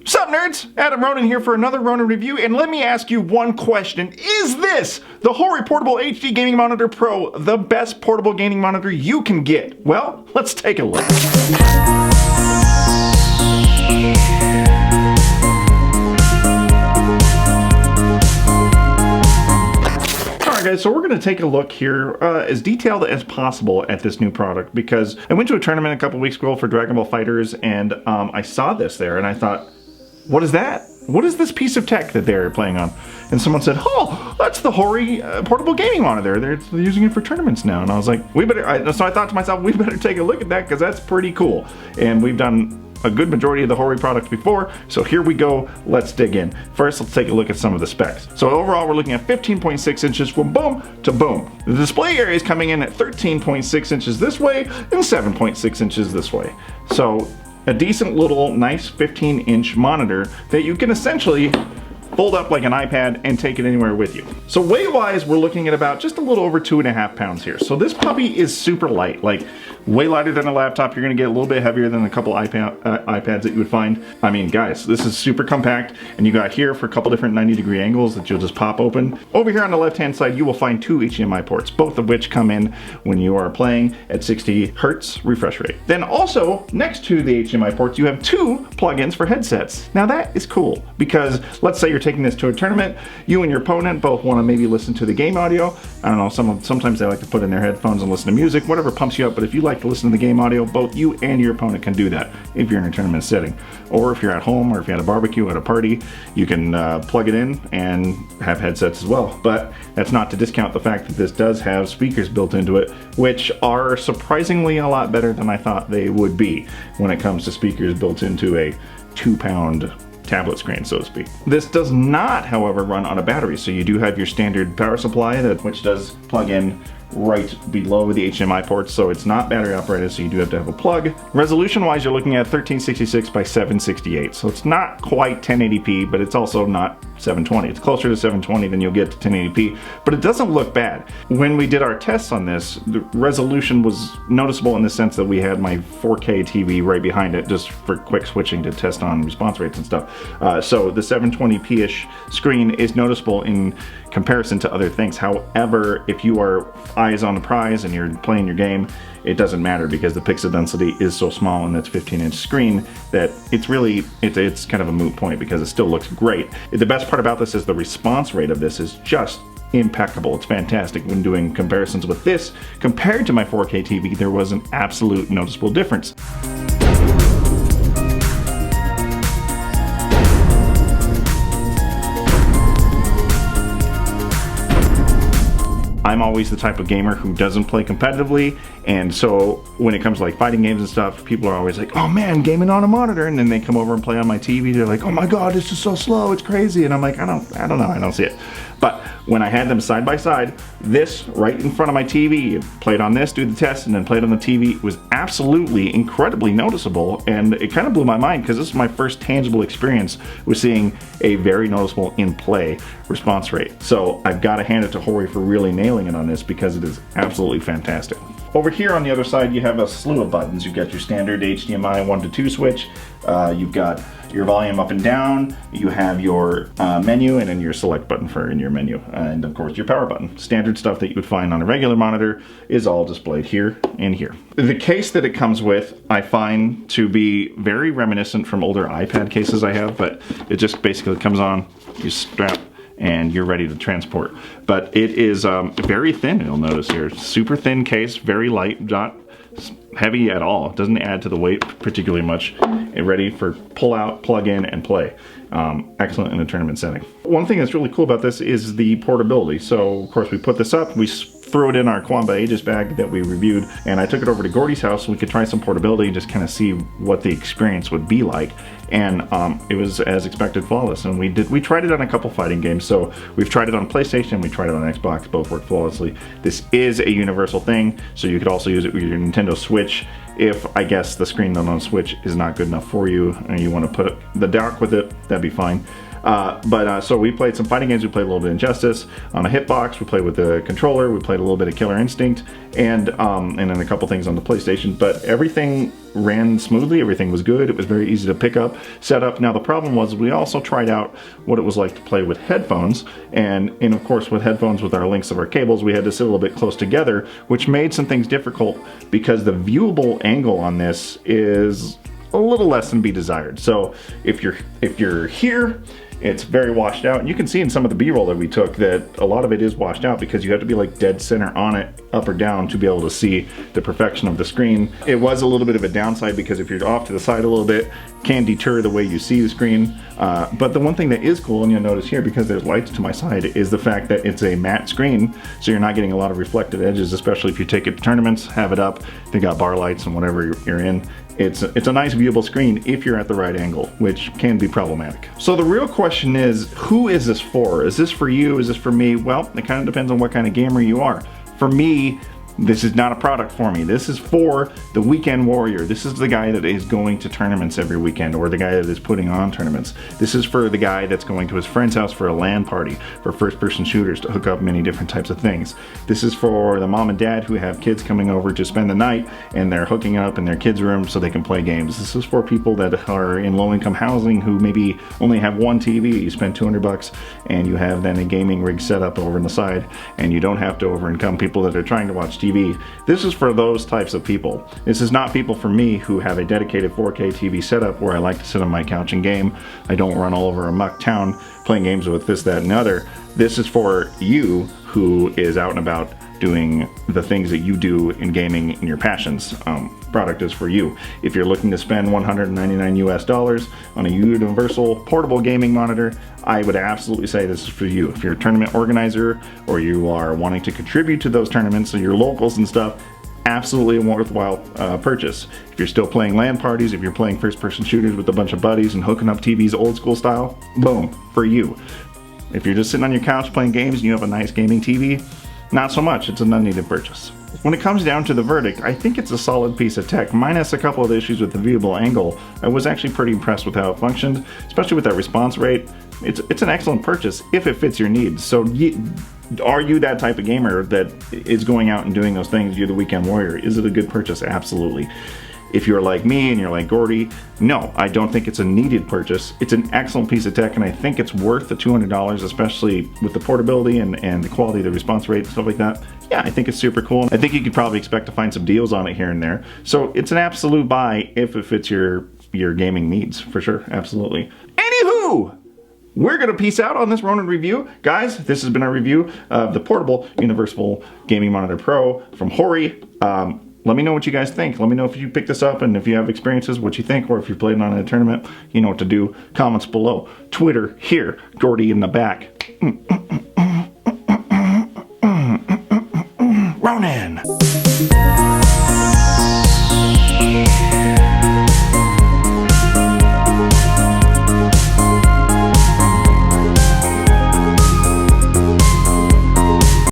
Sup nerds, Adam Ronan here for another Ronan review, and let me ask you one question. Is this, the Hori Portable HD Gaming Monitor Pro, the best portable gaming monitor you can get? Well, let's take a look. Guys, so we're going to take a look here as detailed as possible at this new product, because I went to a tournament a couple weeks ago for Dragon Ball FighterZ, and I saw this there and I thought, what is that? What is this piece of tech that they're playing on? And someone said, oh, that's the Hori portable gaming monitor. They're using it for tournaments now. And I was like, so I thought to myself, we better take a look at that because that's pretty cool. And we've done a good majority of the Hori products before, so here we go, let's dig in. First, let's take a look at some of the specs. So overall, we're looking at 15.6 inches from boom to boom. The display area is coming in at 13.6 inches this way and 7.6 inches this way. So a decent little nice 15-inch monitor that you can essentially fold up like an iPad and take it anywhere with you. So weight-wise, we're looking at about just a little over 2.5 pounds here. So this puppy is super light, like way lighter than a laptop. You're gonna get a little bit heavier than a couple iPads that you would find. I mean, guys, this is super compact, and you got here for a couple different 90-degree angles that you'll just pop open. Over here on the left-hand side, you will find two HDMI ports, both of which come in when you are playing at 60 Hertz refresh rate. Then also, next to the HDMI ports, you have two plugins for headsets. Now that is cool, because let's say you're taking this to a tournament, you and your opponent both want to maybe listen to the game audio. I don't know, sometimes they like to put in their headphones and listen to music, whatever pumps you up, but if you like to listen to the game audio, both you and your opponent can do that if you're in a tournament setting. Or if you're at home, or if you're at a barbecue, at a party, you can plug it in and have headsets as well. But that's not to discount the fact that this does have speakers built into it, which are surprisingly a lot better than I thought they would be when it comes to speakers built into a 2-pound tablet screen, so to speak. This does not, however, run on a battery, so you do have your standard power supply which does plug in right below the HDMI ports, so it's not battery operated, so you do have to have a plug. Resolution wise, you're looking at 1366 by 768, so it's not quite 1080p, but it's also not 720. It's closer to 720 than you'll get to 1080p, but it doesn't look bad. When we did our tests on this, the resolution was noticeable in the sense that we had my 4K TV right behind it, just for quick switching to test on response rates and stuff. So the 720p-ish screen is noticeable in comparison to other things. However, if you are eyes on the prize and you're playing your game, it doesn't matter because the pixel density is so small in that 15-inch screen that it's kind of a moot point because it still looks great. The best part about this is the response rate of this is just impeccable. It's fantastic. When doing comparisons with this compared to my 4K TV, there was an absolute noticeable difference. I'm always the type of gamer who doesn't play competitively, and so when it comes to like fighting games and stuff, people are always like, oh man, gaming on a monitor, and then they come over and play on my TV, they're like, oh my god, it's just so slow, it's crazy, and I'm like, I don't know, I don't see it. But when I had them side by side, this right in front of my TV, played on this, do the test, and then played on the TV, was absolutely incredibly noticeable, and it kind of blew my mind because this is my first tangible experience with seeing a very noticeable in-play response rate. So I've got to hand it to Hori for really nailing it on this because it is absolutely fantastic. Over here on the other side, you have a slew of buttons. You've got your standard HDMI 1 to 2 switch. You've got your volume up and down. You have your menu, and then your select button for in your menu. And of course, your power button. Standard stuff that you would find on a regular monitor is all displayed here and here. The case that it comes with, I find to be very reminiscent from older iPad cases I have, but it just basically comes on, you strap, and you're ready to transport. But it is very thin, you'll notice here. Super thin case, very light, not heavy at all. It doesn't add to the weight particularly much. And ready for pull out, plug in, and play. Excellent in a tournament setting. One thing that's really cool about this is the portability. So of course we put this up, we threw it in our Quamba Aegis bag that we reviewed, and I took it over to Gordy's house so we could try some portability and just kind of see what the experience would be like. And it was, as expected, flawless. And we tried it on a couple fighting games. So we've tried it on PlayStation, we tried it on Xbox, both worked flawlessly. This is a universal thing, so you could also use it with your Nintendo Switch if, I guess, the screen on the Switch is not good enough for you and you want to put the dock with it, that'd be fine. So we played some fighting games. We played a little bit of Injustice on a hitbox. We played with the controller. We played a little bit of Killer Instinct, and then a couple things on the PlayStation. But everything ran smoothly. Everything was good. It was very easy to pick up, set up. Now the problem was we also tried out what it was like to play with headphones, and of course with headphones with our links of our cables, we had to sit a little bit close together, which made some things difficult because the viewable angle on this is a little less than be desired. So if you're here, it's very washed out, and you can see in some of the B-roll that we took that a lot of it is washed out because you have to be like dead center on it, up or down, to be able to see the perfection of the screen. It was a little bit of a downside because if you're off to the side a little bit, can deter the way you see the screen. But the one thing that is cool, and you'll notice here because there's lights to my side, is the fact that it's a matte screen, so you're not getting a lot of reflected edges, especially if you take it to tournaments, have it up, they got bar lights and whatever you're in. It's a nice viewable screen if you're at the right angle, which can be problematic. So the real question is, who is this for? Is this for you? Is this for me? Well, it kind of depends on what kind of gamer you are. For me, this is not a product for me. This is for the weekend warrior. This is the guy that is going to tournaments every weekend, or the guy that is putting on tournaments. This is for the guy that's going to his friend's house for a LAN party, for first-person shooters to hook up many different types of things. This is for the mom and dad who have kids coming over to spend the night and they're hooking up in their kids' room so they can play games. This is for people that are in low-income housing who maybe only have one TV. You spend $200 and you have then a gaming rig set up over on the side, and you don't have to over-income people that are trying to watch TV. This is for those types of people. This is not people for me who have a dedicated 4K TV setup where I like to sit on my couch and game. I don't run all over a muck town playing games with this, that, and the other. This is for you who is out and about doing the things that you do in gaming and your passions. Product is for you. If you're looking to spend $199 US on a universal portable gaming monitor, I would absolutely say this is for you. If you're a tournament organizer or you are wanting to contribute to those tournaments, so your locals and stuff, absolutely a worthwhile purchase. If you're still playing LAN parties, if you're playing first-person shooters with a bunch of buddies and hooking up TVs old school style, boom, for you. If you're just sitting on your couch playing games and you have a nice gaming TV, not so much. It's an unneeded purchase. When it comes down to the verdict, I think it's a solid piece of tech, minus a couple of issues with the viewable angle. I was actually pretty impressed with how it functioned, especially with that response rate. It's an excellent purchase if it fits your needs. So are you that type of gamer that is going out and doing those things? You're the weekend warrior. Is it a good purchase? Absolutely. If you're like me and you're like Gordy, no, I don't think it's a needed purchase. It's an excellent piece of tech, and I think it's worth the $200, especially with the portability and the quality of the response rate and stuff like that. Yeah, I think it's super cool. I think you could probably expect to find some deals on it here and there. So it's an absolute buy if it fits your gaming needs, for sure, absolutely. Anywho, we're gonna peace out on this Ronin review. Guys, this has been our review of the portable Universal Gaming Monitor Pro from Hori. Let me know what you guys think. Let me know if you picked this up and if you have experiences, what you think, or if you played it on a tournament, you know what to do. Comments below. Twitter here, Gordy in the back.